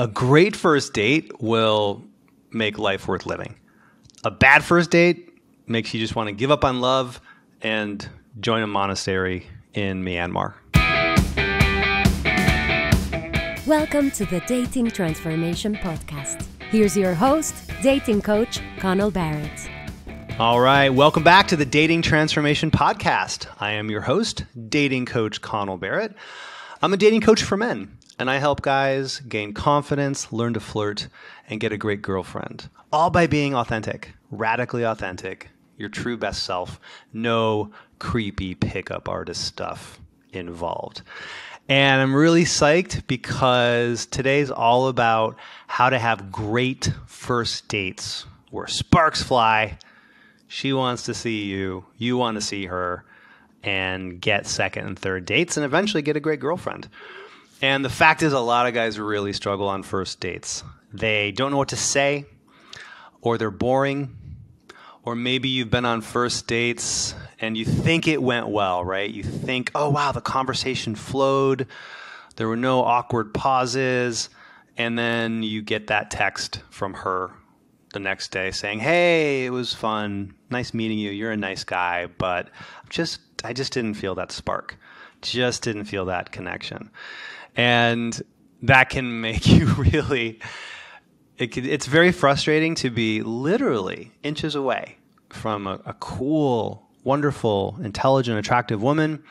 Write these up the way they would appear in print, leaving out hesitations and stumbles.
A great first date will make life worth living. A bad first date makes you just want to give up on love and join a monastery in Myanmar. Welcome to the Dating Transformation Podcast. Here's your host, dating coach Connell Barrett. All right, welcome back to the Dating Transformation Podcast. I am your host, dating coach Connell Barrett. I'm a dating coach for men, and I help guys gain confidence, learn to flirt, and get a great girlfriend. All by being authentic, radically authentic, your true best self. No creepy pickup artist stuff involved. And I'm really psyched because today's all about how to have great first dates where sparks fly. She wants to see you, you want to see her, and get second and third dates and eventually get a great girlfriend. And the fact is, a lot of guys really struggle on first dates. They don't know what to say, or they're boring, or maybe you've been on first dates and you think it went well, right? You think, oh, wow, the conversation flowed. There were no awkward pauses. And then you get that text from her the next day saying, hey, it was fun. Nice meeting you. You're a nice guy. But I just didn't feel that spark. Just didn't feel that connection. And that can make you really, it's very frustrating to be literally inches away from a cool, wonderful, intelligent, attractive woman.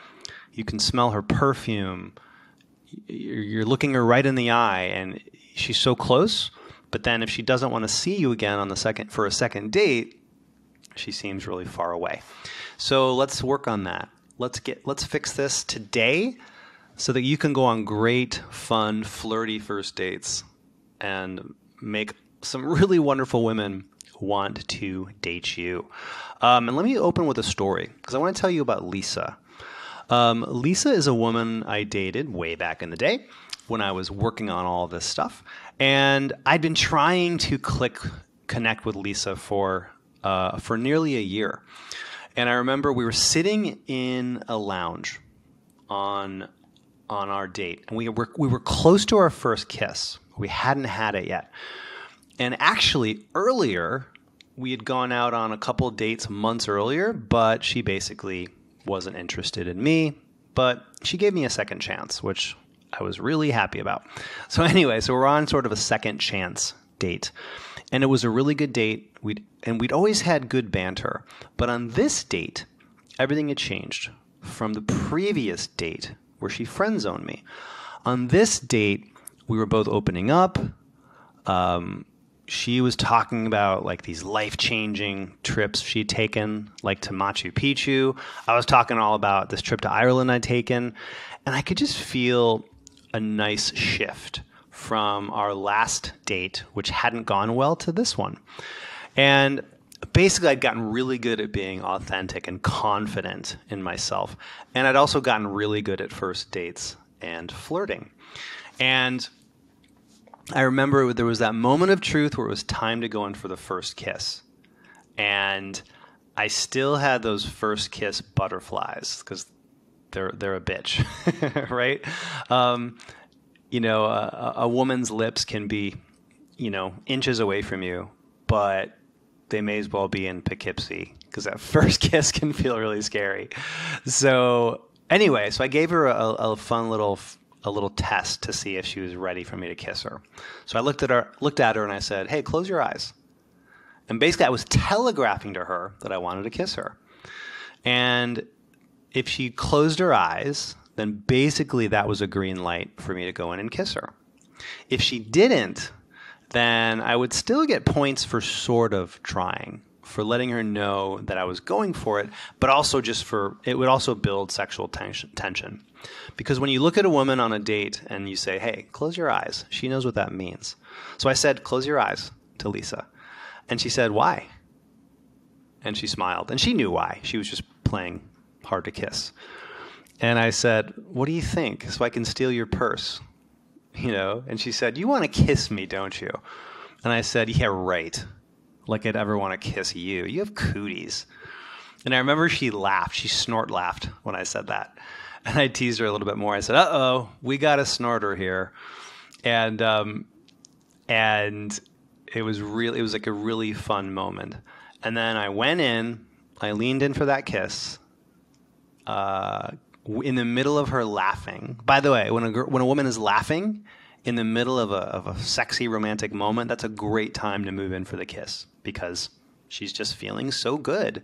You can smell her perfume. You're looking her right in the eye, and she's so close. But then if she doesn't want to see you again for a second date, she seems really far away. So let's work on that. Let's fix this today so that you can go on great, fun, flirty first dates and make some really wonderful women want to date you. And let me open with a story because I want to tell you about Lisa. Lisa is a woman I dated way back in the day when I was working on all this stuff. And I'd been trying to connect with Lisa for nearly a year. And I remember we were sitting in a lounge on our date, and we were close to our first kiss. We hadn't had it yet. And actually, earlier, we had gone out on a couple of dates months earlier, but she basically wasn't interested in me. But she gave me a second chance, which I was really happy about. So anyway, we're on sort of a second chance date. And it was a really good date. We'd always had good banter. But on this date, everything had changed from the previous date where she friend zoned me. On this date, we were both opening up. She was talking about like these life-changing trips she'd taken, like to Machu Picchu. I was talking all about this trip to Ireland I'd taken. And I could just feel a nice shift from our last date, which hadn't gone well, to this one. And basically, I'd gotten really good at being authentic and confident in myself. And I'd also gotten really good at first dates and flirting. And I remember there was that moment of truth where it was time to go in for the first kiss. And I still had those first kiss butterflies because they're a bitch, right? A woman's lips can be, inches away from you, but they may as well be in Poughkeepsie because that first kiss can feel really scary. So anyway, I gave her a fun little test to see if she was ready for me to kiss her. So I looked at her and I said, hey, close your eyes. And basically I was telegraphing to her that I wanted to kiss her. And if she closed her eyes, then basically that was a green light for me to go in and kiss her. If she didn't, then I would still get points for sort of trying, for letting her know that I was going for it, but also it would also build sexual tension. Because when you look at a woman on a date and you say, hey, close your eyes, she knows what that means. So I said, close your eyes to Lisa. And she said, why? And she smiled. And she knew why. She was just playing hard to kiss. And I said, what do you think? So I can steal your purse. And she said, you want to kiss me, don't you? And I said, yeah, right. Like I'd ever want to kiss you. You have cooties. And I remember she laughed. She snort laughed when I said that. And I teased her a little bit more. I said, uh-oh, we got a snorter here. And And it was like a really fun moment. And then I went in, I leaned in for that kiss, in the middle of her laughing. By the way, when a woman is laughing in the middle of a sexy romantic moment, that's a great time to move in for the kiss because she's just feeling so good.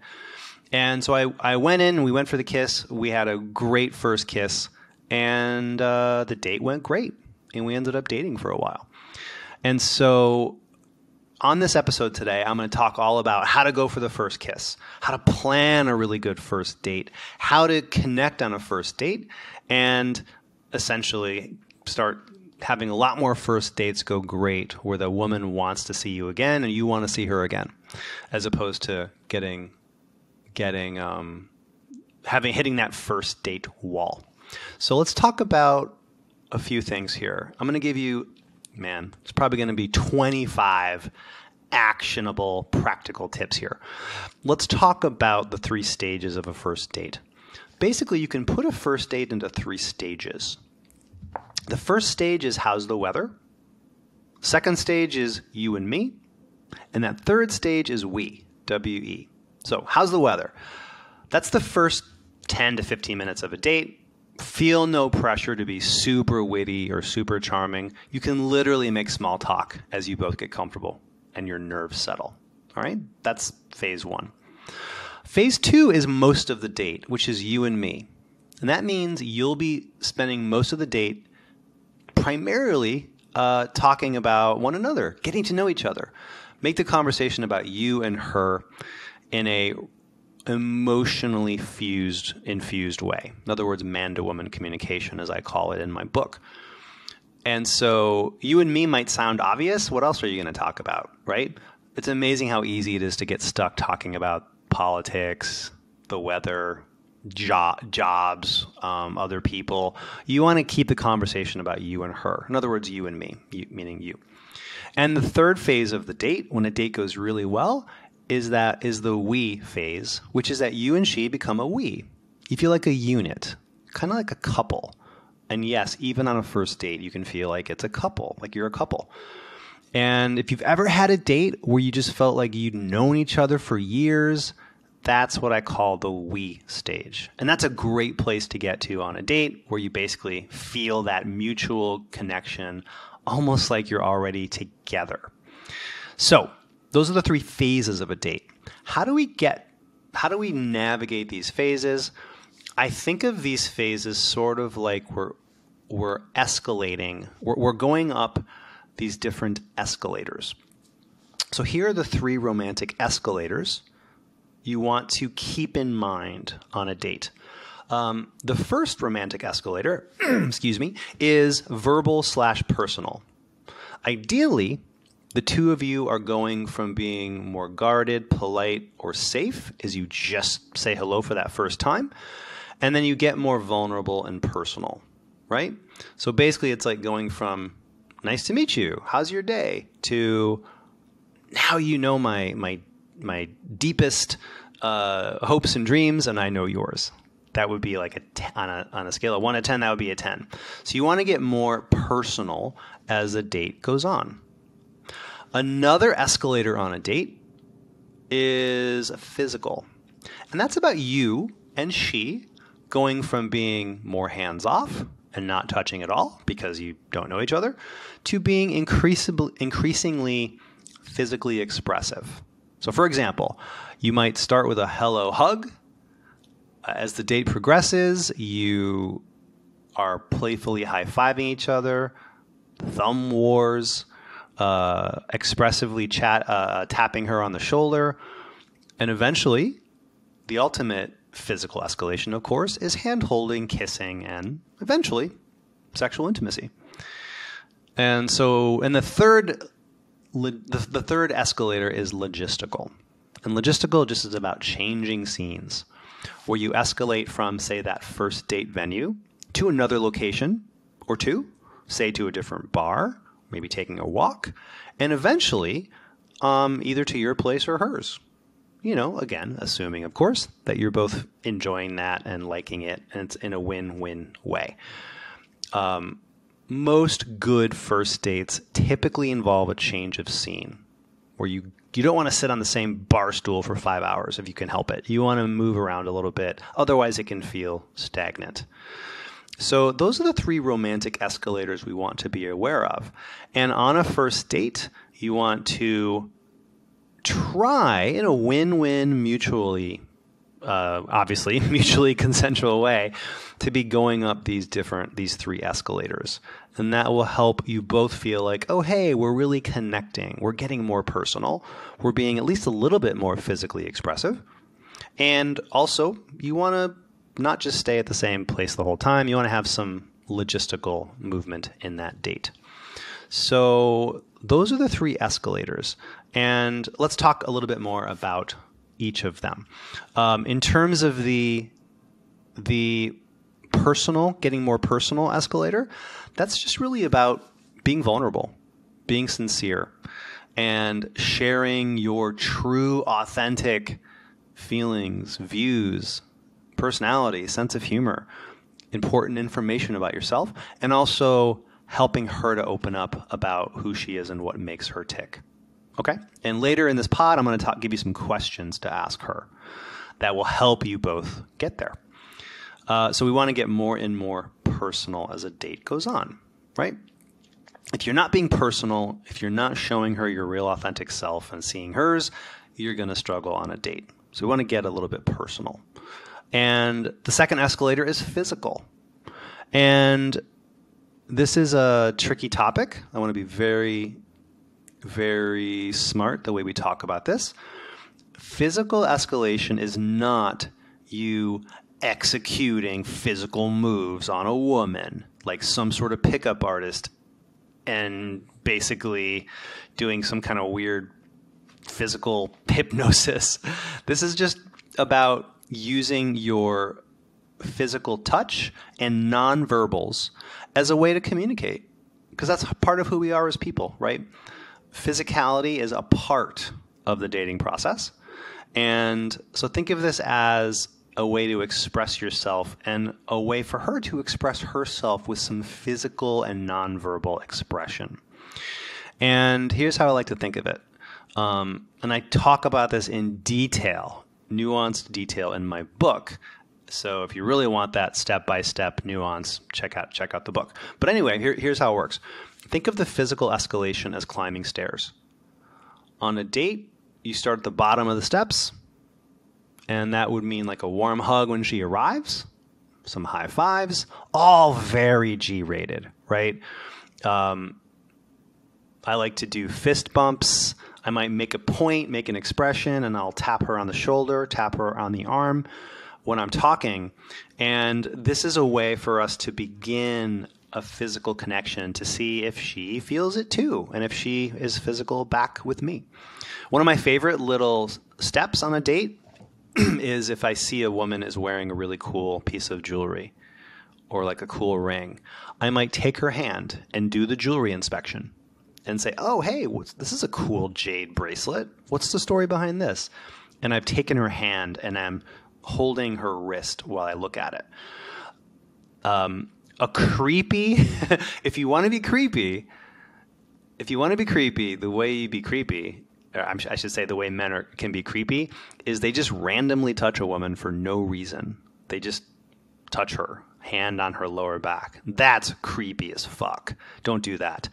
And so I went in, we went for the kiss. We had a great first kiss, and the date went great, and we ended up dating for a while. And so on this episode today, I'm going to talk all about how to go for the first kiss, how to plan a really good first date, how to connect on a first date, and essentially start having a lot more first dates go great where the woman wants to see you again and you want to see her again, as opposed to hitting that first date wall. So let's talk about a few things here. I'm going to give you, it's probably going to be 25 actionable, practical tips here. Let's talk about the 3 stages of a first date. Basically, you can put a first date into 3 stages. The first stage is how's the weather? Second stage is you and me. And that third stage is we, W-E. So how's the weather? That's the first 10 to 15 minutes of a date. Feel no pressure to be super witty or super charming. You can literally make small talk as you both get comfortable and your nerves settle. All right? That's phase 1. Phase 2 is most of the date, which is you and me. And that means you'll be spending most of the date primarily talking about one another, getting to know each other. Make the conversation about you and her in a emotionally infused way. In other words, man-to-woman communication, as I call it in my book. And so you and me might sound obvious. What else are you going to talk about, right? It's amazing how easy it is to get stuck talking about politics, the weather, jobs, other people. You want to keep the conversation about you and her. In other words, you and me, meaning you. And the third phase of the date, when a date goes really well, is the we phase, which is that you and she become a we. You feel like a unit, kind of like a couple. And yes, even on a first date, you can feel like it's a couple, like you're a couple. And if you've ever had a date where you just felt like you'd known each other for years, that's what I call the we stage. And that's a great place to get to on a date where you basically feel that mutual connection, almost like you're already together. So those are the 3 phases of a date. How do we navigate these phases? I think of these phases sort of like we're escalating. We're going up these different escalators. So here are the 3 romantic escalators you want to keep in mind on a date. The first romantic escalator, is verbal/personal. Ideally, the 2 of you are going from being more guarded, polite, or safe as you just say hello for that first time, and then you get more vulnerable and personal, right? So basically it's like going from nice to meet you, how's your day, to now you know my deepest hopes and dreams, and I know yours. That would be like on a scale of 1 to 10, that would be a 10. So you want to get more personal as the date goes on. Another escalator on a date is physical. And that's about you and she going from being more hands-off and not touching at all because you don't know each other, to being increasingly physically expressive. So for example, you might start with a hello hug. As the date progresses, you are playfully high-fiving each other, thumb wars, expressively tapping her on the shoulder, and eventually, the ultimate physical escalation, of course, is hand-holding, kissing, and eventually, sexual intimacy. And so, the third escalator is logistical. And logistical just is about changing scenes, where you escalate from, say, that first date venue to another location or 2, say to a different bar, maybe taking a walk, and eventually either to your place or hers. You know, again, assuming, of course, that you're both enjoying that and liking it, and it's in a win-win way. most good first dates typically involve a change of scene, where you don't want to sit on the same bar stool for 5 hours if you can help it. You want to move around a little bit. Otherwise, it can feel stagnant. So those are the 3 romantic escalators we want to be aware of. And on a first date, you want to try in a win-win obviously mutually consensual way to be going up these 3 escalators. And that will help you both feel like, oh, hey, we're really connecting. We're getting more personal. We're being at least a little bit more physically expressive. And also, you want to not just stay at the same place the whole time. You want to have some logistical movement in that date. So those are the 3 escalators. And let's talk a little bit more about each of them. In terms of the personal, getting more personal escalator, that's just really about being vulnerable, being sincere, and sharing your true, authentic feelings, views, personality, sense of humor, important information about yourself, and also helping her to open up about who she is and what makes her tick. Okay? And later in this pod, I'm going to give you some questions to ask her that will help you both get there. So we want to get more and more personal as a date goes on, right? If you're not being personal, if you're not showing her your real authentic self and seeing hers, you're going to struggle on a date. So we want to get a little bit personal. And the second escalator is physical. And this is a tricky topic. I want to be very, very smart the way we talk about this. Physical escalation is not you executing physical moves on a woman like some sort of pickup artist and basically doing some kind of weird physical hypnosis. This is just about using your physical touch and nonverbals as a way to communicate, because that's part of who we are as people, right? Physicality is a part of the dating process. And so think of this as a way to express yourself and a way for her to express herself with some physical and nonverbal expression. And here's how I like to think of it. And I talk about this in detail, nuanced detail in my book. So if you really want that step-by-step nuance, check out the book. But anyway, here's how it works. Think of the physical escalation as climbing stairs. On a date, you start at the bottom of the steps, and that would mean like a warm hug when she arrives, some high fives, all very G-rated, right? I like to do fist bumps. I might make a point, make an expression, and I'll tap her on the shoulder, tap her on the arm when I'm talking. And this is a way for us to begin a physical connection to see if she feels it too, and if she is physical back with me. One of my favorite little steps on a date is if I see a woman is wearing a really cool piece of jewelry or like a cool ring, I might take her hand and do the jewelry inspection and say, oh, hey, this is a cool jade bracelet. What's the story behind this? And I've taken her hand and I'm holding her wrist while I look at it. A creepy, if you want to be creepy, the way you be creepy, I should say the way men can be creepy, is they just randomly touch a woman for no reason. They just touch her, hand on her lower back. That's creepy as fuck. Don't do that.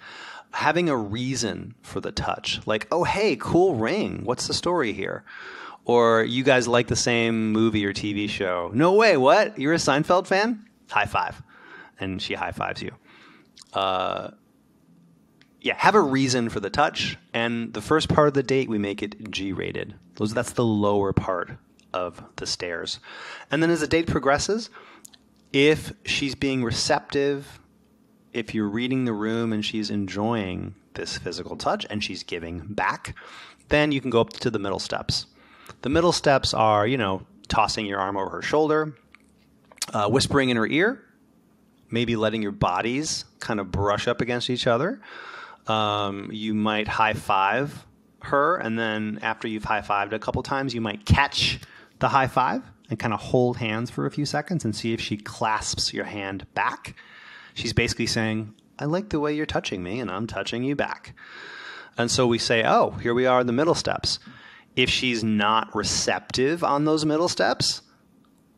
Having a reason for the touch, like, oh, hey, cool ring. What's the story here? Or you guys like the same movie or TV show. No way, what? You're a Seinfeld fan? High five. And she high fives you. Have a reason for the touch. And the first part of the date, we make it G-rated. That's the lower part of the stairs. And then as the date progresses, if she's being receptive, if you're reading the room and she's enjoying this physical touch and she's giving back, then you can go up to the middle steps. The middle steps are, tossing your arm over her shoulder, whispering in her ear, maybe letting your bodies kind of brush up against each other. You might high five her, and then after you've high fived a couple times, you might catch the high five and kind of hold hands for a few seconds and see if she clasps your hand back. She's basically saying, I like the way you're touching me and I'm touching you back. And so we say, oh, here we are in the middle steps. If she's not receptive on those middle steps,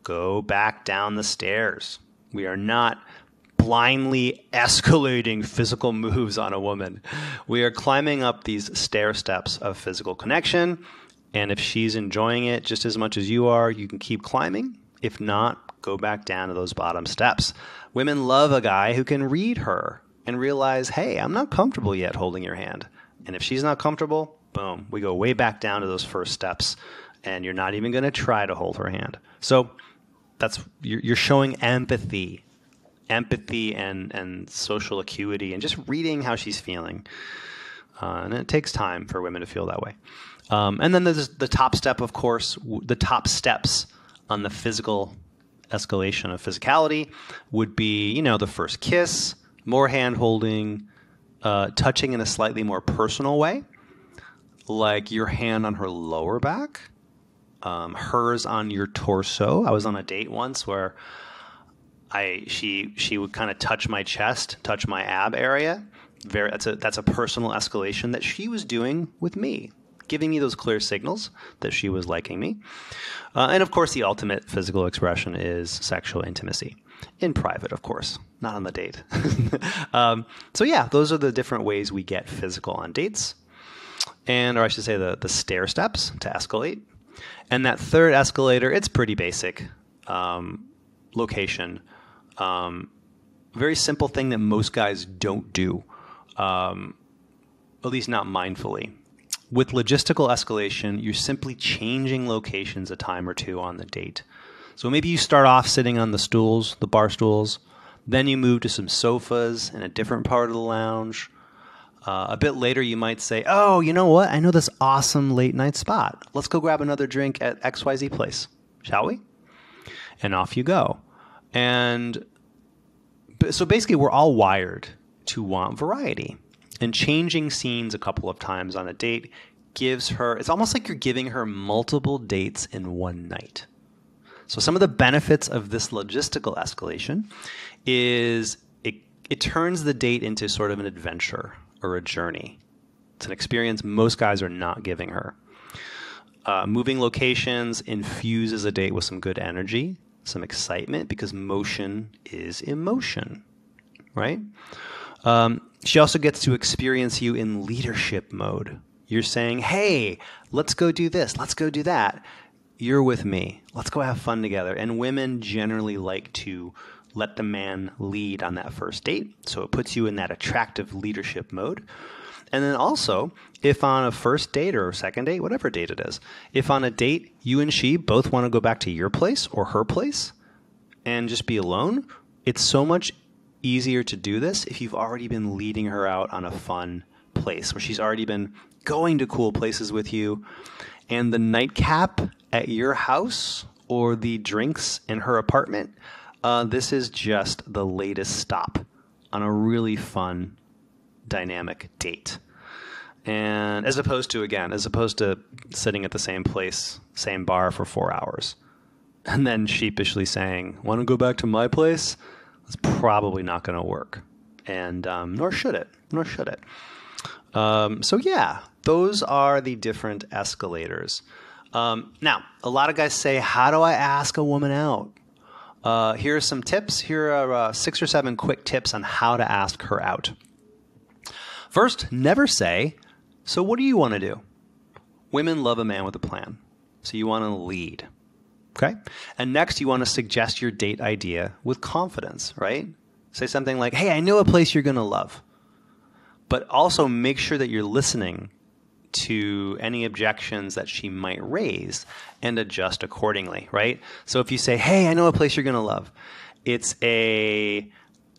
go back down the stairs. We are not blindly escalating physical moves on a woman. We are climbing up these stair steps of physical connection. And if she's enjoying it just as much as you are, you can keep climbing. If not, go back down to those bottom steps. Women love a guy who can read her and realize, hey, I'm not comfortable yet holding your hand. And if she's not comfortable, boom, we go way back down to those first steps, and you're not even going to try to hold her hand. So you're showing empathy and social acuity, and just reading how she's feeling. And it takes time for women to feel that way. And then there's the top step, of course. The top steps on the physical escalation of physicality would be, the first kiss, more hand holding, touching in a slightly more personal way, like your hand on her lower back, hers on your torso. I was on a date once where she would kind of touch my chest, touch my ab area. That's a personal escalation that she was doing with me, giving me those clear signals that she was liking me. And of course, the ultimate physical expression is sexual intimacy. In private, of course, not on the date. So yeah, those are the different ways we get physical on dates. Or I should say the stair steps to escalate. And that third escalator, it's pretty basic. Location. Very simple thing that most guys don't do, at least not mindfully. With logistical escalation, you're simply changing locations a time or two on the date. So maybe you start off sitting on the stools, the bar stools, then you move to some sofas in a different part of the lounge. A bit later, you might say, oh, you know what? I know this awesome late night spot. Let's go grab another drink at XYZ place, shall we? And off you go. And so basically, we're all wired to want variety. And changing scenes a couple of times on a date gives her, it's almost like you're giving her multiple dates in one night. So some of the benefits of this logistical escalation is it turns the date into sort of an adventure or a journey. It's an experience most guys are not giving her. Moving locations infuses a date with some good energy, some excitement, because motion is emotion, right? She also gets to experience you in leadership mode. You're saying, hey, let's go do this. Let's go do that. You're with me. Let's go have fun together. And women generally like to let the man lead on that first date. So it puts you in that attractive leadership mode. And then also, if on a first date or second date, whatever date it is, if on a date you and she both want to go back to your place or her place and just be alone, it's so much easier to do this if you've already been leading her out on a fun place where she's already been going to cool places with you, and the nightcap at your house or the drinks in her apartment, this is just the latest stop on a really fun, dynamic date. And as opposed to sitting at the same place, same bar for 4 hours, and then sheepishly saying, want to go back to my place? It's probably not going to work. And nor should it. So yeah, those are the different escalators. Now, a lot of guys say, how do I ask a woman out? Here are some tips. Here are 6 or 7 quick tips on how to ask her out. First, never say, so what do you want to do? Women love a man with a plan. So you want to lead. Okay? And next, you want to suggest your date idea with confidence, right? Say something like, hey, I know a place you're going to love. But also make sure that you're listening to any objections that she might raise and adjust accordingly, right? So if you say, hey, I know a place you're going to love. It's a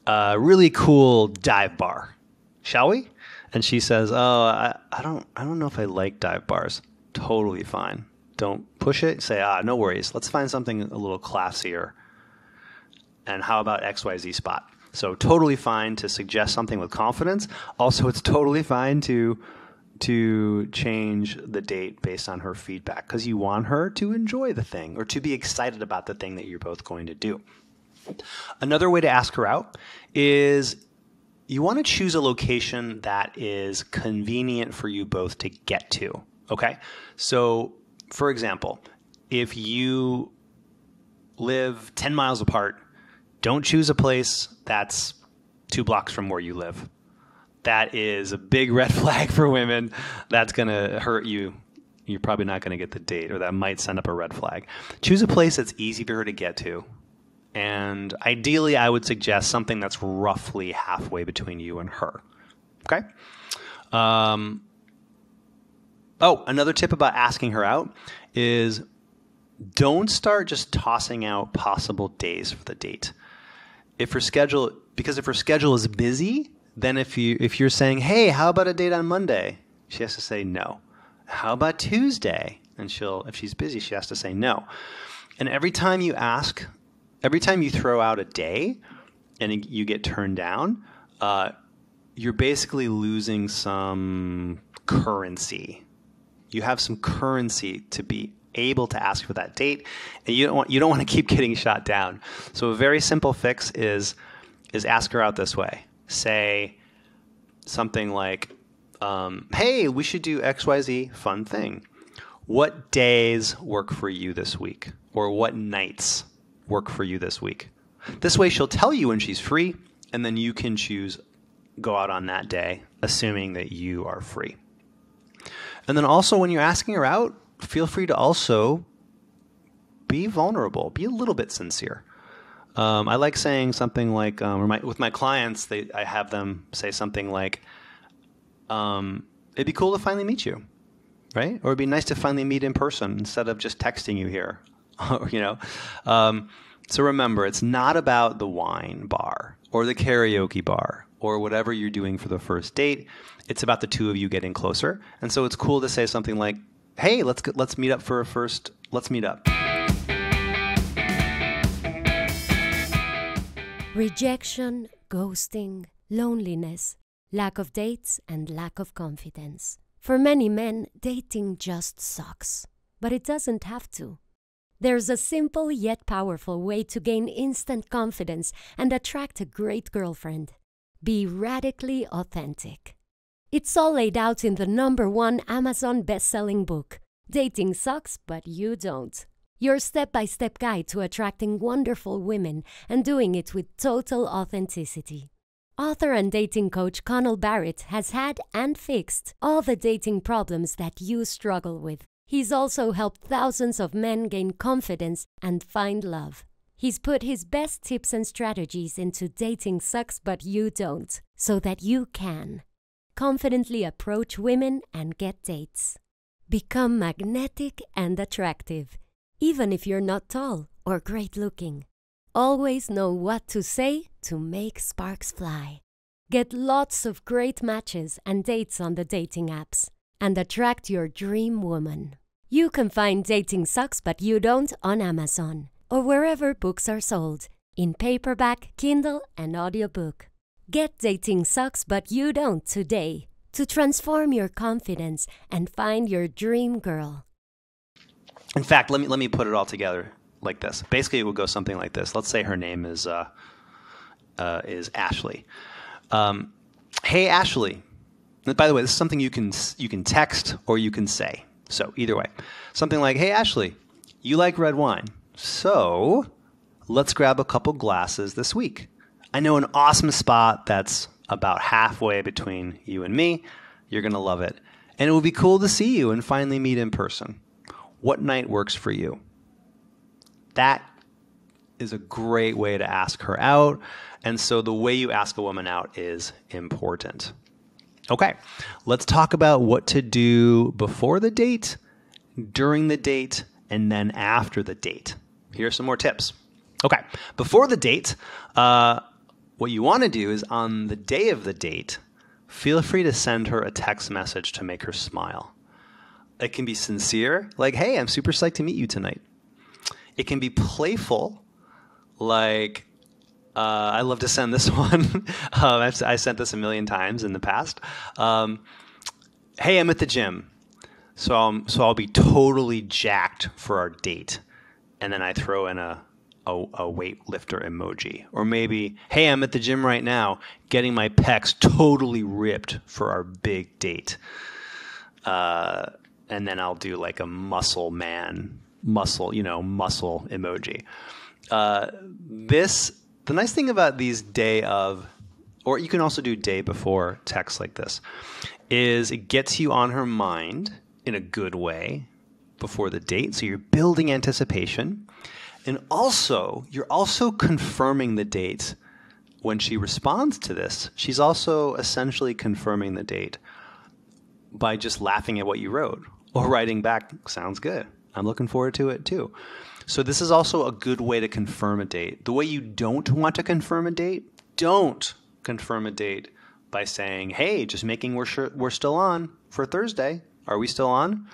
really cool dive bar. Shall we? And she says, oh, I don't know if I like dive bars. Totally fine. Don't push it. Say, no worries. Let's find something a little classier. And how about XYZ spot? So totally fine to suggest something with confidence. Also, it's totally fine to change the date based on her feedback because you want her to enjoy the thing or to be excited about the thing that you're both going to do. Another way to ask her out is you want to choose a location that is convenient for you both to get to. Okay. So for example, if you live 10 miles apart, don't choose a place that's 2 blocks from where you live. That is a big red flag for women. That's going to hurt you. You're probably not going to get the date, or that might send up a red flag. Choose a place that's easy for her to get to. And ideally, I would suggest something that's roughly halfway between you and her. Okay? Another tip about asking her out is don't start just tossing out possible days for the date. If her schedule is busy, then if you're saying, hey, how about a date on Monday? She has to say no. How about Tuesday? And if she's busy, she has to say no. And every time you throw out a day and you get turned down, you're basically losing some currency. You have some currency to be able to ask for that date, and you don't want to keep getting shot down. So a very simple fix is ask her out this way. Say something like, hey, we should do XYZ fun thing. What days work for you this week? Or what nights work for you this week? This way she'll tell you when she's free, and then you can go out on that day, assuming that you are free. And then also when you're asking her out, feel free to also be vulnerable. Be a little bit sincere. I like saying something like, with my clients, I have them say something like, it'd be cool to finally meet you, right? Or it'd be nice to finally meet in person instead of just texting you here, So remember, it's not about the wine bar or the karaoke bar or whatever you're doing for the first date. It's about the two of you getting closer. And so it's cool to say something like, hey, let's meet up for a first. Let's meet up. Rejection, ghosting, loneliness, lack of dates, and lack of confidence. For many men, dating just sucks. But it doesn't have to. There's a simple yet powerful way to gain instant confidence and attract a great girlfriend. Be radically authentic. It's all laid out in the #1 Amazon best-selling book, Dating Sucks, But You Don't. Your step-by-step guide to attracting wonderful women and doing it with total authenticity. Author and dating coach Connell Barrett has had and fixed all the dating problems that you struggle with. He's also helped thousands of men gain confidence and find love. He's put his best tips and strategies into Dating Sucks But You Don't, so that you can confidently approach women and get dates. Become magnetic and attractive, even if you're not tall or great looking. Always know what to say to make sparks fly. Get lots of great matches and dates on the dating apps and attract your dream woman. You can find Dating Sucks But You Don't on Amazon or wherever books are sold, in paperback, Kindle, and audiobook. Get Dating Sucks But You Don't today to transform your confidence and find your dream girl. In fact, let me put it all together like this. Basically, it would go something like this. Let's say her name is Ashley. Hey, Ashley. And by the way, this is something you can text or you can say. So either way, something like, hey, Ashley, you like red wine. So let's grab a couple glasses this week. I know an awesome spot that's about halfway between you and me. You're going to love it. And it would be cool to see you and finally meet in person. What night works for you? That is a great way to ask her out. And so the way you ask a woman out is important. Okay, let's talk about what to do before the date, during the date, and then after the date. Here are some more tips. Okay, before the date, what you want to do is on the day of the date, feel free to send her a text message to make her smile. It can be sincere, like, hey, I'm super psyched to meet you tonight. It can be playful, like, I love to send this one. I sent this a million times in the past. Hey, I'm at the gym, so I'll be totally jacked for our date. And then I throw in a a weightlifter emoji. Or maybe, hey, I'm at the gym right now getting my pecs totally ripped for our big date. And then I'll do like a muscle emoji. The nice thing about these day of, or you can also do day before texts like this, is it gets you on her mind in a good way before the date. So you're building anticipation. And also, you're also confirming the date when she responds to this. She's also essentially confirming the date by just laughing at what you wrote or writing back, sounds good. I'm looking forward to it too. So this is also a good way to confirm a date. The way you don't want to confirm a date, don't confirm a date by saying, hey, just making we're still on for Thursday. Are we still on?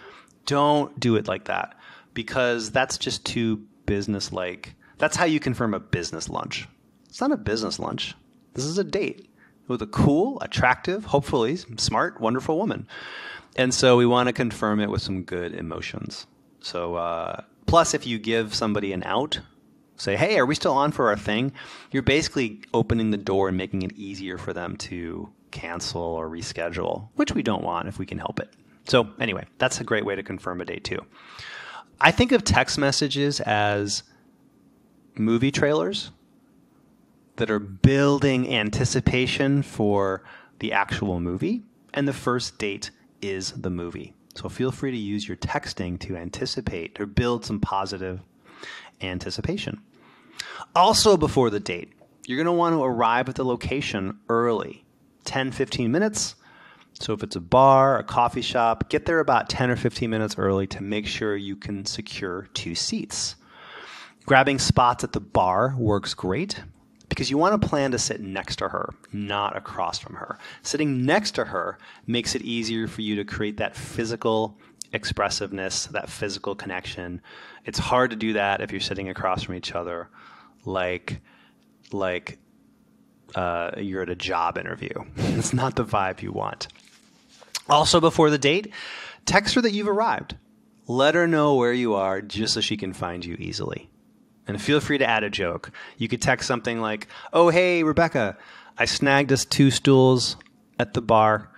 Don't do it like that, because that's just too business-like. That's how you confirm a business lunch. It's not a business lunch. This is a date with a cool, attractive, hopefully smart, wonderful woman. And so we want to confirm it with some good emotions. So plus, if you give somebody an out, say, hey, are we still on for our thing? You're basically opening the door and making it easier for them to cancel or reschedule, which we don't want if we can help it. So anyway, that's a great way to confirm a date too. I think of text messages as movie trailers that are building anticipation for the actual movie, and the first date is the movie. So feel free to use your texting to anticipate or build some positive anticipation. Also before the date, you're going to want to arrive at the location early, 10, 15 minutes. So if it's a bar, a coffee shop, get there about 10 or 15 minutes early to make sure you can secure 2 seats. Grabbing spots at the bar works great because you want to plan to sit next to her, not across from her. Sitting next to her makes it easier for you to create that physical expressiveness, that physical connection. It's hard to do that if you're sitting across from each other like you're at a job interview. It's not the vibe you want. Also before the date, text her that you've arrived. Let her know where you are just so she can find you easily. And feel free to add a joke. You could text something like, oh, hey, Rebecca, I snagged us 2 stools at the bar.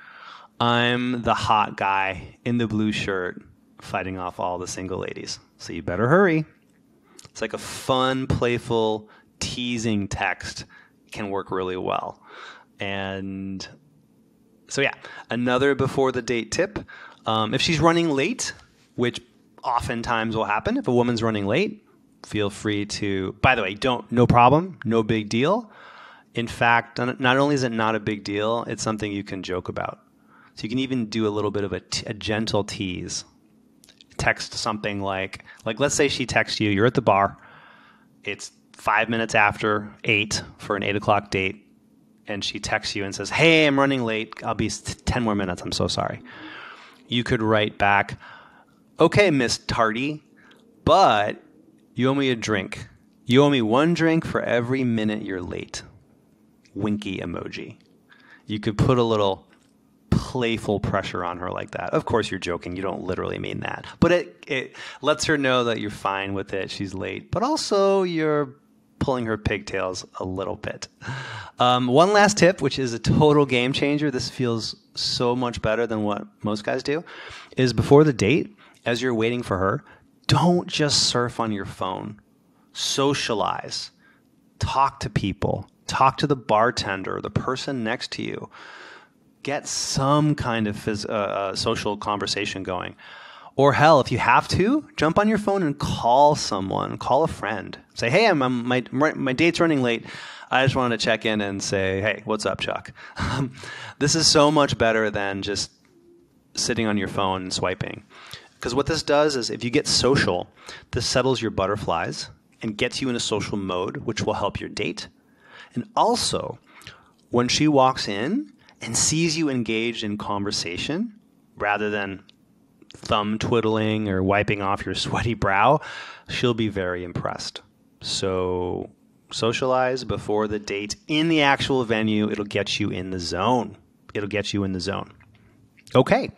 I'm the hot guy in the blue shirt fighting off all the single ladies. So you better hurry. It's like a fun, playful, teasing text. It can work really well. And so yeah, another before the date tip. If she's running late, which oftentimes will happen, if a woman's running late, feel free to, by the way, no problem, no big deal. In fact, not only is it not a big deal, it's something you can joke about. So you can even do a little bit of a gentle tease. Text something like let's say she texts you, you're at the bar, it's 5 minutes after 8 for an 8 o'clock date, and she texts you and says, hey, I'm running late, I'll be 10 more minutes, I'm so sorry. You could write back, okay, Miss Tardy, but you owe me a drink. You owe me 1 drink for every minute you're late. Winky emoji. You could put a little playful pressure on her like that. Of course, you're joking. You don't literally mean that. But it lets her know that you're fine with it. She's late. But also, you're pulling her pigtails a little bit. One last tip, which is a total game changer. This feels so much better than what most guys do, is before the date, as you're waiting for her, don't just surf on your phone. Socialize. Talk to people. Talk to the bartender, the person next to you. Get some kind of social conversation going. Or hell, if you have to, jump on your phone and call someone. Call a friend. Say, hey, my date's running late. I just wanted to check in and say, hey, what's up, Chuck? This is so much better than just sitting on your phone and swiping. Because what this does is if you get social, this settles your butterflies and gets you in a social mode, which will help your date. And also, when she walks in and sees you engaged in conversation, rather than thumb twiddling or wiping off your sweaty brow, she'll be very impressed. So socialize before the date in the actual venue. It'll get you in the zone. Okay,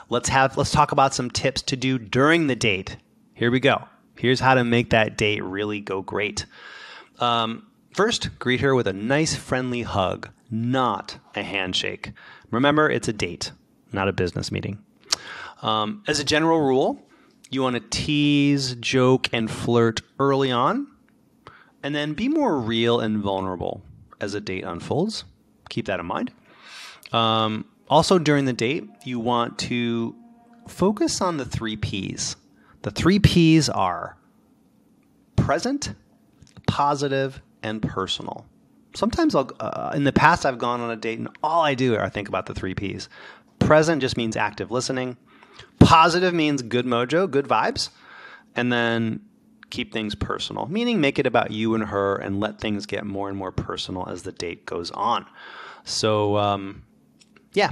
let's talk about some tips to do during the date. Here we go. Here's how to make that date really go great. First, greet her with a nice friendly hug, not a handshake. Remember, it's a date, not a business meeting. As a general rule, you want to tease, joke, and flirt early on, and then be more real and vulnerable as a date unfolds. Keep that in mind. Also, during the date, you want to focus on the 3 Ps. The 3 Ps are present, positive, and personal. Sometimes in the past, I've gone on a date and all I do is think about the 3 Ps. Present just means active listening. Positive means good mojo, good vibes. And then keep things personal, meaning make it about you and her and let things get more and more personal as the date goes on. So, yeah.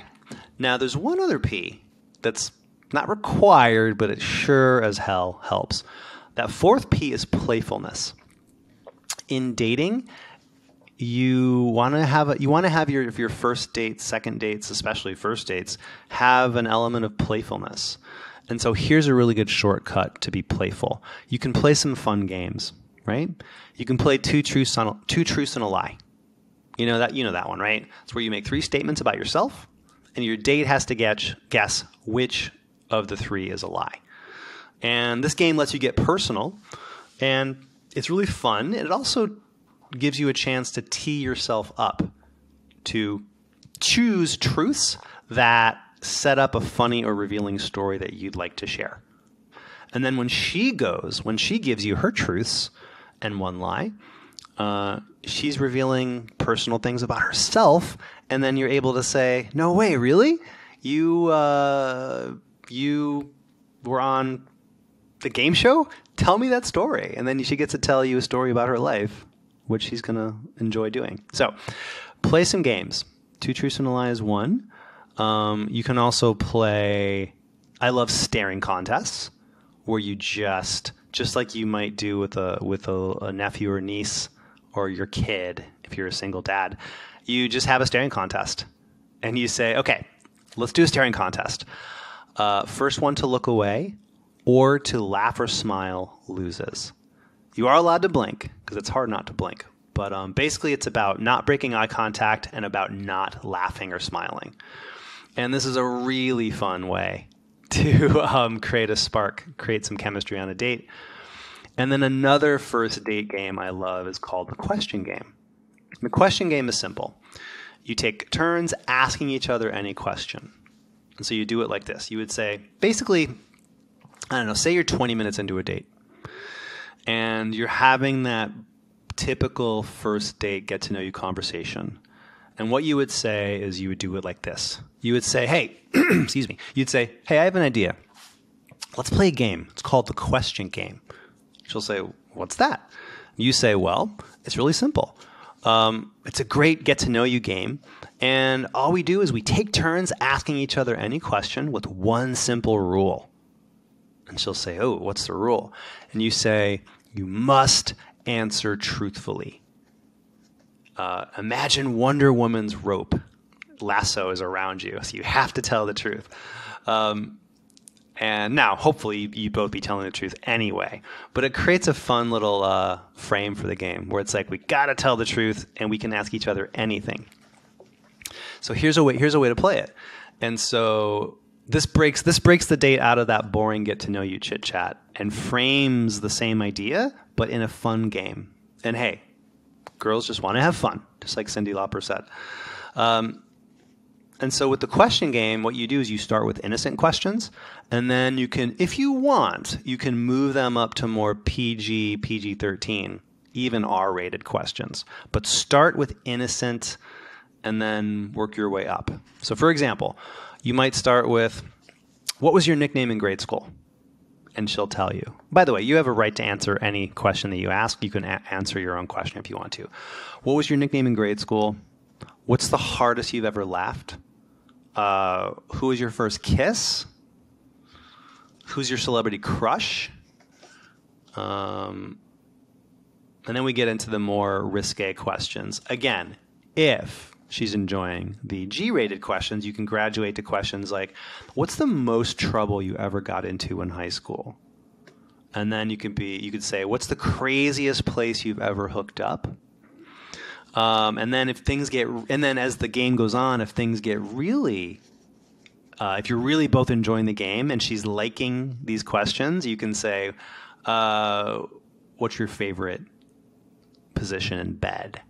Now, there's one other P that's not required, but it sure as hell helps. That 4th P is playfulness. In dating, you want to have your first dates, second dates, especially first dates, have an element of playfulness. And so here's a really good shortcut to be playful. You can play some fun games, right? You can play two truths and a lie. You know that one, right? It's where you make 3 statements about yourself, and your date has to guess which of the 3 is a lie. And this game lets you get personal, and it's really fun. It also gives you a chance to tee yourself up to choose truths that set up a funny or revealing story that you'd like to share. And then when she gives you her truths and 1 lie, she's revealing personal things about herself, and then you're able to say, "No way, really? You were on the game show? Tell me that story." And then she gets to tell you a story about her life, which she's going to enjoy doing. So play some games. 2 truths and a lie is 1. You can also play, I love staring contests, where you just like you might do with a nephew or niece or your kid, if you're a single dad, you just have a staring contest. And you say, okay, let's do a staring contest. First one to look away or to laugh or smile loses. You are allowed to blink, because it's hard not to blink. But basically, it's about not breaking eye contact and about not laughing or smiling. And this is a really fun way to create a spark, create some chemistry on a date. And then another first date game I love is called the question game. The question game is simple. You take turns asking each other any question. And so you do it like this. You would say, basically, I don't know, say you're 20 minutes into a date. And you're having that typical first date get to know you conversation. And what you would say is you would do it like this. You would say, hey, excuse me. You'd say, hey, I have an idea. Let's play a game. It's called the question game. She'll say, what's that? You say, well, it's really simple. It's a great get to know you game. And all we do is we take turns asking each other any question with 1 simple rule. And she'll say, oh, what's the rule? And you say, you must answer truthfully. Imagine Wonder Woman's rope. Lasso is around you, so you have to tell the truth. And now, hopefully, you both be telling the truth anyway. But it creates a fun little frame for the game where it's like, we got to tell the truth, and we can ask each other anything. So here's a way to play it. And so this breaks the date out of that boring get-to-know-you chit-chat and frames the same idea, but in a fun game. And hey, girls just want to have fun, just like Cyndi Lauper said. And so with the question game, what you do is you start with innocent questions, and then you can, if you want, you can move them up to more PG-13, even R-rated questions. But start with innocent and then work your way up. So for example, you might start with, what was your nickname in grade school? And she'll tell you. By the way, you have a right to answer any question that you ask. You can answer your own question if you want to. What was your nickname in grade school? What's the hardest you've ever laughed? Who was your first kiss? Who's your celebrity crush? And then we get into the more risque questions. Again, if she's enjoying the G-rated questions, you can graduate to questions like, what's the most trouble you ever got into in high school? And then you could say, what's the craziest place you've ever hooked up? And then as the game goes on, if things get really, if you're really both enjoying the game and she's liking these questions, you can say, what's your favorite position in bed?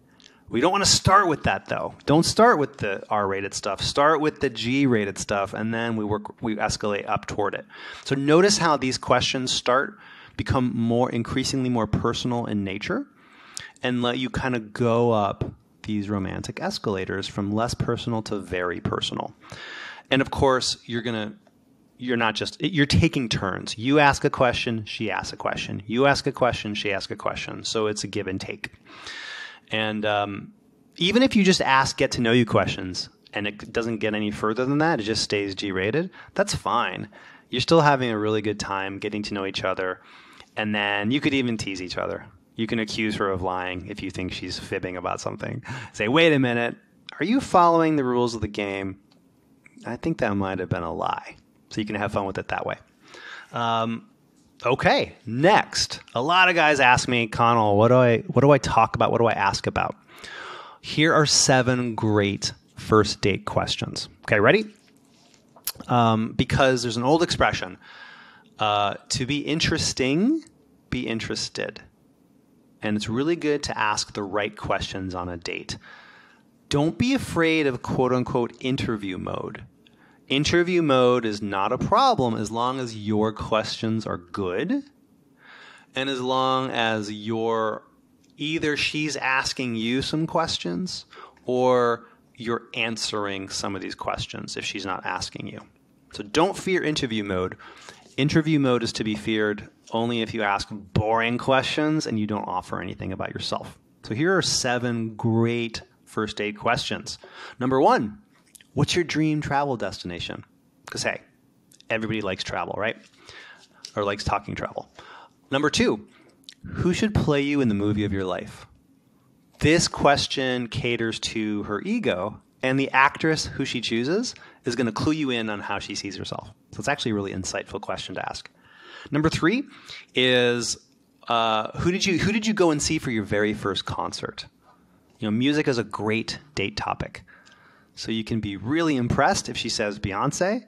We don't want to start with that, though. Don't start with the R-rated stuff. Start with the G-rated stuff, and then we escalate up toward it. So notice how these questions become increasingly more personal in nature, and let you kind of go up these romantic escalators from less personal to very personal. And of course, you're taking turns. You ask a question, she asks a question. You ask a question, she asks a question. So it's a give and take. And even if you just ask get to know you questions and it doesn't get any further than that, it just stays G-rated, that's fine. You're still having a really good time getting to know each other. And then you could even tease each other. You can accuse her of lying if you think she's fibbing about something. Say, wait a minute, are you following the rules of the game? I think that might have been a lie. So you can have fun with it that way. Okay, next. A lot of guys ask me, Connell, what do I talk about? What do I ask about? Here are 7 great first date questions. Okay, ready? Because there's an old expression, to be interesting, be interested. And it's really good to ask the right questions on a date. Don't be afraid of quote-unquote interview mode. Interview mode is not a problem as long as your questions are good and as long as either she's asking you some questions or you're answering some of these questions if she's not asking you. So don't fear interview mode. Interview mode is to be feared only if you ask boring questions and you don't offer anything about yourself. So here are 7 great first date questions. Number 1, what's your dream travel destination? Because, hey, everybody likes travel, right? Or likes talking travel. Number 2, who should play you in the movie of your life? This question caters to her ego, and the actress who she chooses is going to clue you in on how she sees herself. So it's actually a really insightful question to ask. Number 3 is who did you go and see for your very first concert? You know, music is a great date topic. So you can be really impressed if she says Beyonce.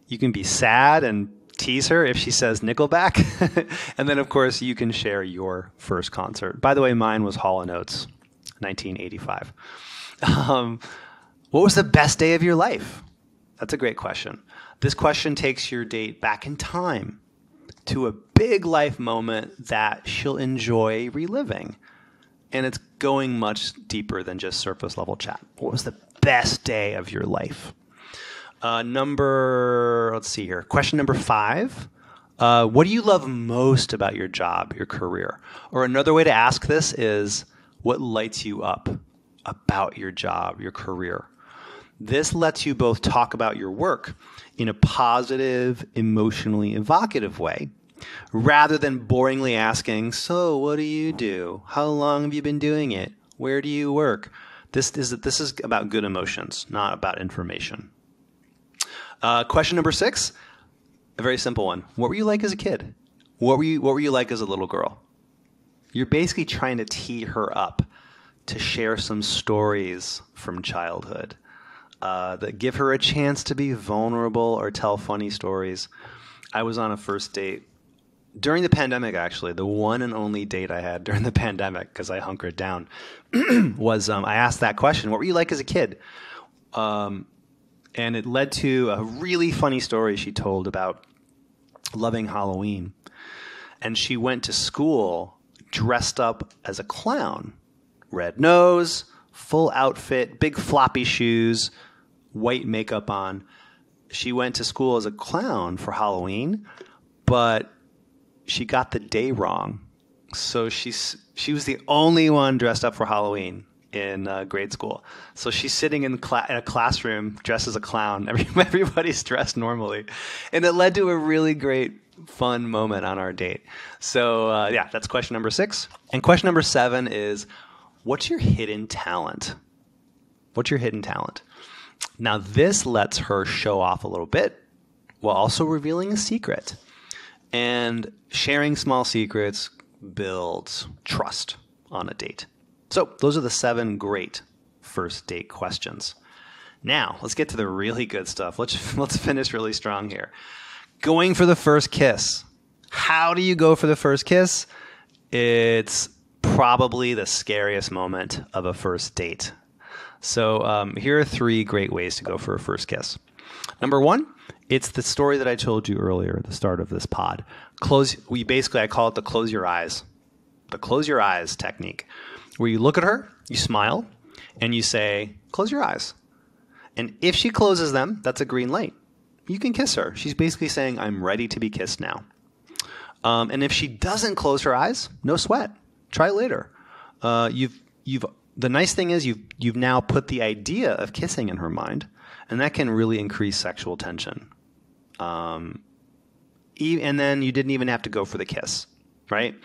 You can be sad and tease her if she says Nickelback. And then, of course, you can share your first concert. By the way, mine was Hall & Oates, 1985. What was the best day of your life? That's a great question. This question takes your date back in time to a big life moment that she'll enjoy reliving. And it's going much deeper than just surface level chat. What was the best day of your life? Let's see here. Question number 5. What do you love most about your job, your career? Or another way to ask this is, what lights you up about your job, your career? This lets you both talk about your work in a positive, emotionally evocative way, rather than boringly asking, so what do you do? How long have you been doing it? Where do you work? This is about good emotions, not about information. Question number 6, a very simple one. What were you like as a kid? What were you like as a little girl? You're basically trying to tee her up to share some stories from childhood that give her a chance to be vulnerable or tell funny stories. I was on a first date during the pandemic, actually. The one and only date I had during the pandemic, because I hunkered down, was I asked that question, what were you like as a kid? And it led to a really funny story she told about loving Halloween. And she went to school dressed up as a clown. Red nose, full outfit, big floppy shoes, white makeup on. She went to school as a clown for Halloween, but she got the day wrong. So she was the only one dressed up for Halloween in grade school. So she's sitting in a classroom dressed as a clown. Everybody's dressed normally. And it led to a really great, fun moment on our date. So yeah, that's question number 6. And question number 7 is, what's your hidden talent? What's your hidden talent? Now, this lets her show off a little bit while also revealing a secret. And sharing small secrets builds trust on a date. So those are the 7 great first date questions. Now, let's get to the really good stuff. Let's finish really strong here. Going for the first kiss. How do you go for the first kiss? It's probably the scariest moment of a first date. So here are 3 great ways to go for a first kiss. Number 1, it's the story that I told you earlier at the start of this pod. I call it the close your eyes. The close your eyes technique, where you look at her, you smile, and you say, close your eyes. And if she closes them, that's a green light. You can kiss her. She's basically saying, I'm ready to be kissed now. And if she doesn't close her eyes, no sweat. Try it later. The nice thing is you've now put the idea of kissing in her mind, and that can really increase sexual tension. And then you didn't even have to go for the kiss, right?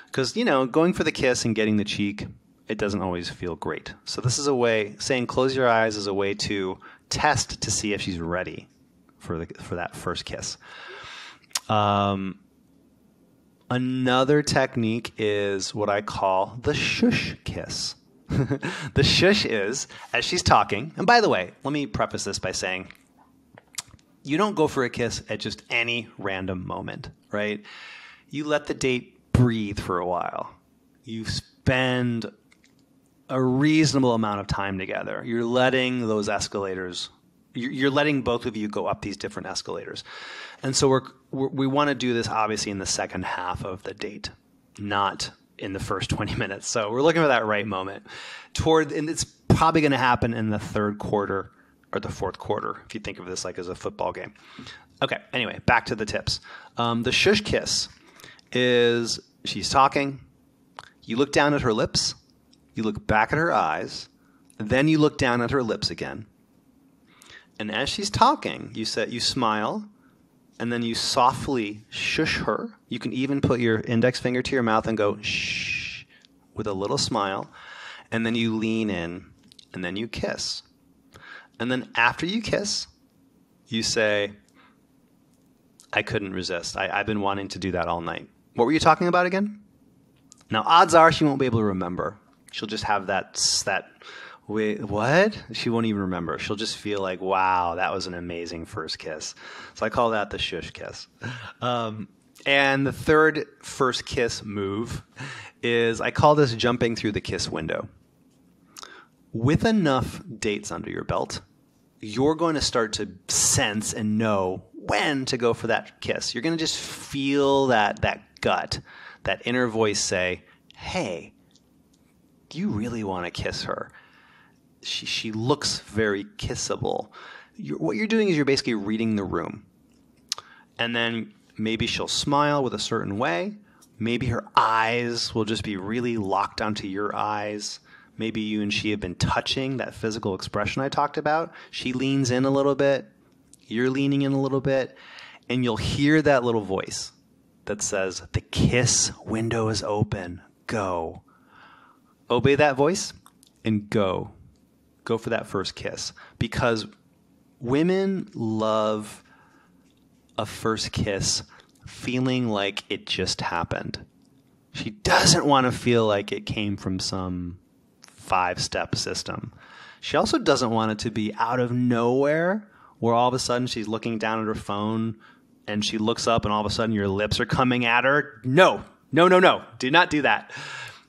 Because, going for the kiss and getting the cheek, it doesn't always feel great. So this is a way, saying close your eyes is a way to test to see if she's ready for that first kiss. Another technique is what I call the shush kiss. The shush is, as she's talking, and by the way, let me preface this by saying, you don't go for a kiss at just any random moment, right? You let the date breathe for a while. You spend a reasonable amount of time together. You're letting those escalators, you're letting both of you go up these different escalators. And so we want to do this obviously in the second half of the date, not in the first 20 minutes. So we're looking for that right moment. And it's probably going to happen in the third quarter or the fourth quarter, if you think of this like as a football game. Okay, anyway, back to the tips. The shush kiss is she's talking, you look down at her lips, you look back at her eyes, then you look down at her lips again. And as she's talking, you smile, and then you softly shush her. You can even put your index finger to your mouth and go shh with a little smile. And then you lean in, and then you kiss. And then after you kiss, you say, I couldn't resist. I've been wanting to do that all night. What were you talking about again? Now, odds are she won't be able to remember. She'll just have that wait, what? She won't even remember. She'll just feel like, wow, that was an amazing first kiss. So I call that the shush kiss. And the third first kiss move is, I call this jumping through the kiss window. With enough dates under your belt, you're going to start to sense and know when to go for that kiss. You're going to just feel that gut, that inner voice say, hey, do you really want to kiss her? She looks very kissable. What you're doing is you're basically reading the room. And then maybe she'll smile with a certain way. Maybe her eyes will just be really locked onto your eyes. Maybe you and she have been touching, that physical expression I talked about. She leans in a little bit. You're leaning in a little bit. And you'll hear that little voice that says, the kiss window is open. Go. Obey that voice and go. Go for that first kiss. Because women love a first kiss feeling like it just happened. She doesn't want to feel like it came from some 5-step system. She also doesn't want it to be out of nowhere, where all of a sudden she's looking down at her phone and she looks up and all of a sudden your lips are coming at her. No. Do not do that.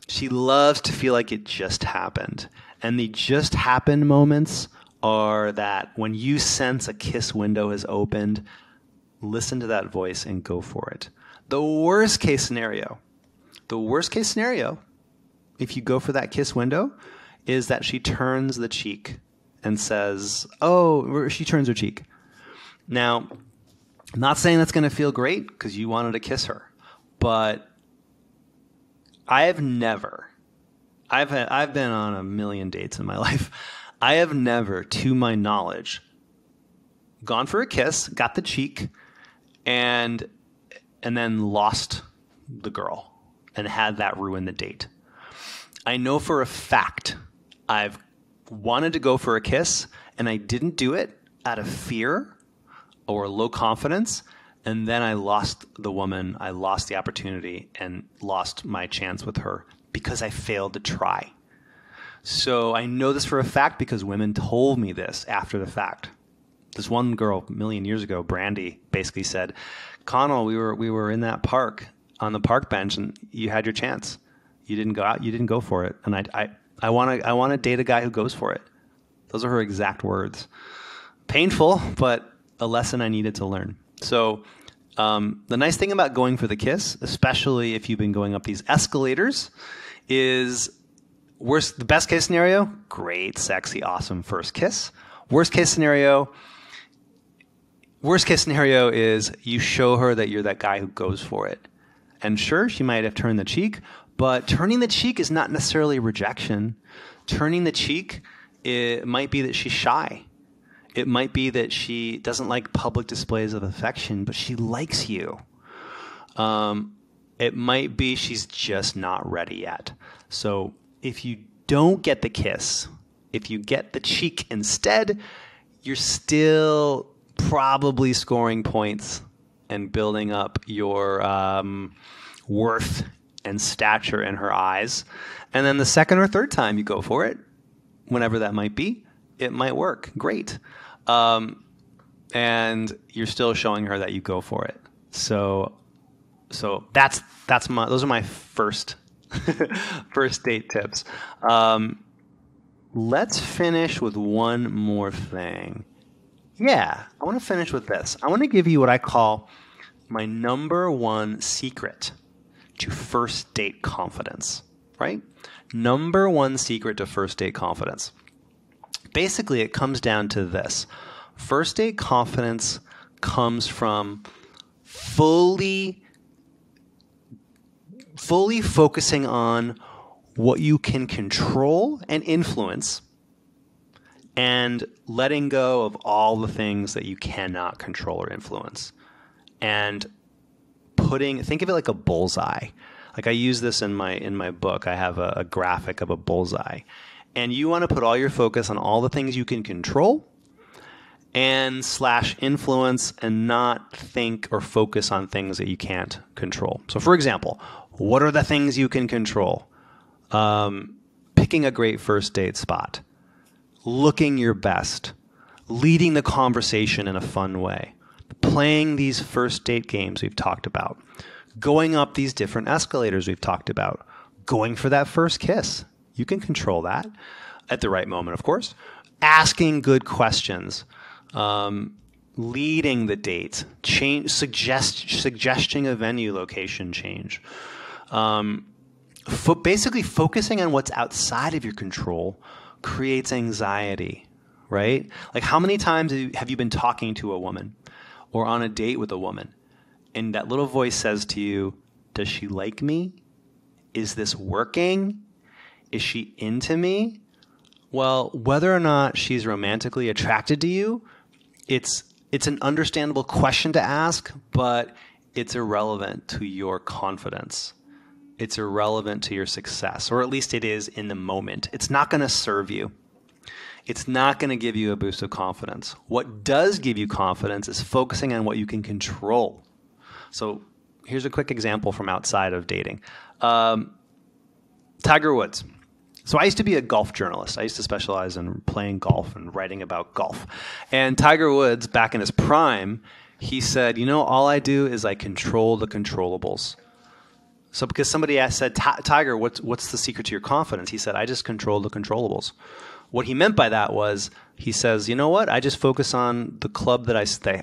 She loves to feel like it just happened. And the just happened moments are that when you sense a kiss window has opened, listen to that voice and go for it. The worst case scenario, if you go for that kiss window, is that she turns the cheek and says, she turns her cheek. Now, I'm not saying that's going to feel great because you wanted to kiss her, but I've been on a million dates in my life. I have never, to my knowledge, gone for a kiss, got the cheek, and then lost the girl and had that ruin the date. I know for a fact I've wanted to go for a kiss and I didn't do it out of fear or low confidence, And then I lost the woman, I lost the opportunity, and lost my chance with her because I failed to try. So I know this for a fact because women told me this after the fact. This one girl a million years ago, Brandy, basically said, Connell, we were in that park on the park bench and you had your chance. You didn't go out, you didn't go for it. And I want to date a guy who goes for it. Those are her exact words. Painful, but a lesson I needed to learn. So the nice thing about going for the kiss, especially if you've been going up these escalators, is the best case scenario, great, sexy, awesome first kiss. Worst case scenario is you show her that you're that guy who goes for it. And sure, she might have turned the cheek, but turning the cheek is not necessarily rejection. Turning the cheek, it might be that she's shy. It might be that she doesn't like public displays of affection, but she likes you. It might be she's just not ready yet. So if you don't get the kiss, if you get the cheek instead, you're still probably scoring points and building up your worth and stature in her eyes. And then the second or third time you go for it, whenever that might be, it might work. Great. And you're still showing her that you go for it. So those are my first date tips. Let's finish with one more thing. Yeah, I want to finish with this. I want to give you what I call my number one secret to first date confidence, right? Number one secret to first date confidence. Basically, it comes down to this. First date confidence comes from fully focusing on what you can control and influence and letting go of all the things that you cannot control or influence. And think of it like a bullseye. Like I use this in my book. I have a graphic of a bullseye. And you want to put all your focus on all the things you can control and / influence and not think or focus on things that you can't control. So for example, what are the things you can control? Picking a great first date spot, looking your best, leading the conversation in a fun way, playing these first date games we've talked about, going up these different escalators we've talked about, going for that first kiss. You can control that at the right moment, of course. Asking good questions, leading the date, suggesting a venue location change. Basically focusing on what's outside of your control creates anxiety, right? Like how many times have you been talking to a woman or on a date with a woman and that little voice says to you, does she like me? Is this working? Is she into me? Well, whether or not she's romantically attracted to you, it's an understandable question to ask, but it's irrelevant to your confidence. It's irrelevant to your success, or at least it is in the moment. It's not going to serve you. It's not going to give you a boost of confidence. What does give you confidence is focusing on what you can control. So here's a quick example from outside of dating. Tiger Woods. So I used to be a golf journalist. I used to specialize in playing golf and writing about golf. And Tiger Woods, back in his prime, he said, all I do is I control the controllables. So because somebody said, Tiger, what's the secret to your confidence? He said, I just control the controllables. What he meant by that was, he says, you know what? I just focus on the club that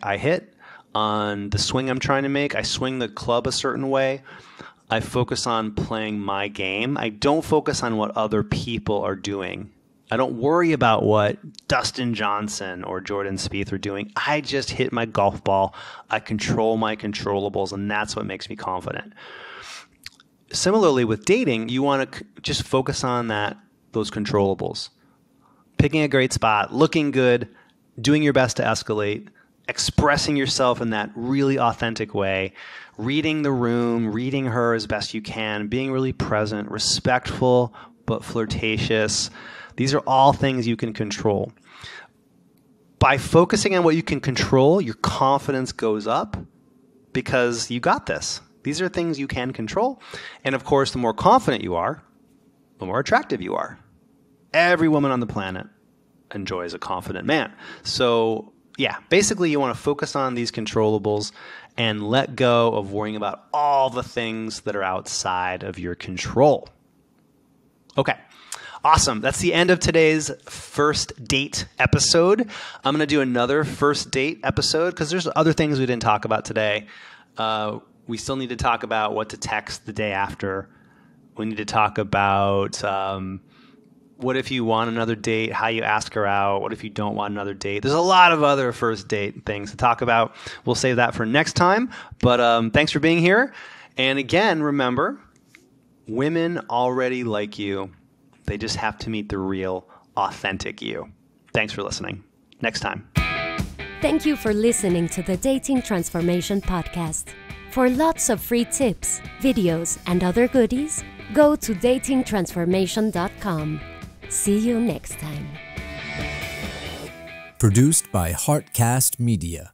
I hit, on the swing I'm trying to make. I swing the club a certain way. I focus on playing my game. I don't focus on what other people are doing. I don't worry about what Dustin Johnson or Jordan Spieth are doing. I just hit my golf ball. I control my controllables, and that's what makes me confident. Similarly, with dating, you want to just focus on those controllables. Picking a great spot, looking good, doing your best to escalate, expressing yourself in that really authentic way, reading the room, reading her as best you can, being really present, respectful, but flirtatious. These are all things you can control. By focusing on what you can control, your confidence goes up because you got this. These are things you can control. And of course, the more confident you are, the more attractive you are. Every woman on the planet enjoys a confident man. So yeah, basically you want to focus on these controllables and let go of worrying about all the things that are outside of your control. Okay. Awesome. That's the end of today's first date episode. I'm going to do another first date episode because there's other things we didn't talk about today. We still need to talk about what to text the day after. We need to talk about what if you want another date, how you ask her out, what if you don't want another date. There's a lot of other first date things to talk about. We'll save that for next time. But thanks for being here. And again, remember, women already like you. They just have to meet the real, authentic you. Thanks for listening. Next time. Thank you for listening to the Dating Transformation Podcast. For lots of free tips, videos, and other goodies, go to datingtransformation.com. See you next time. Produced by Heartcast Media.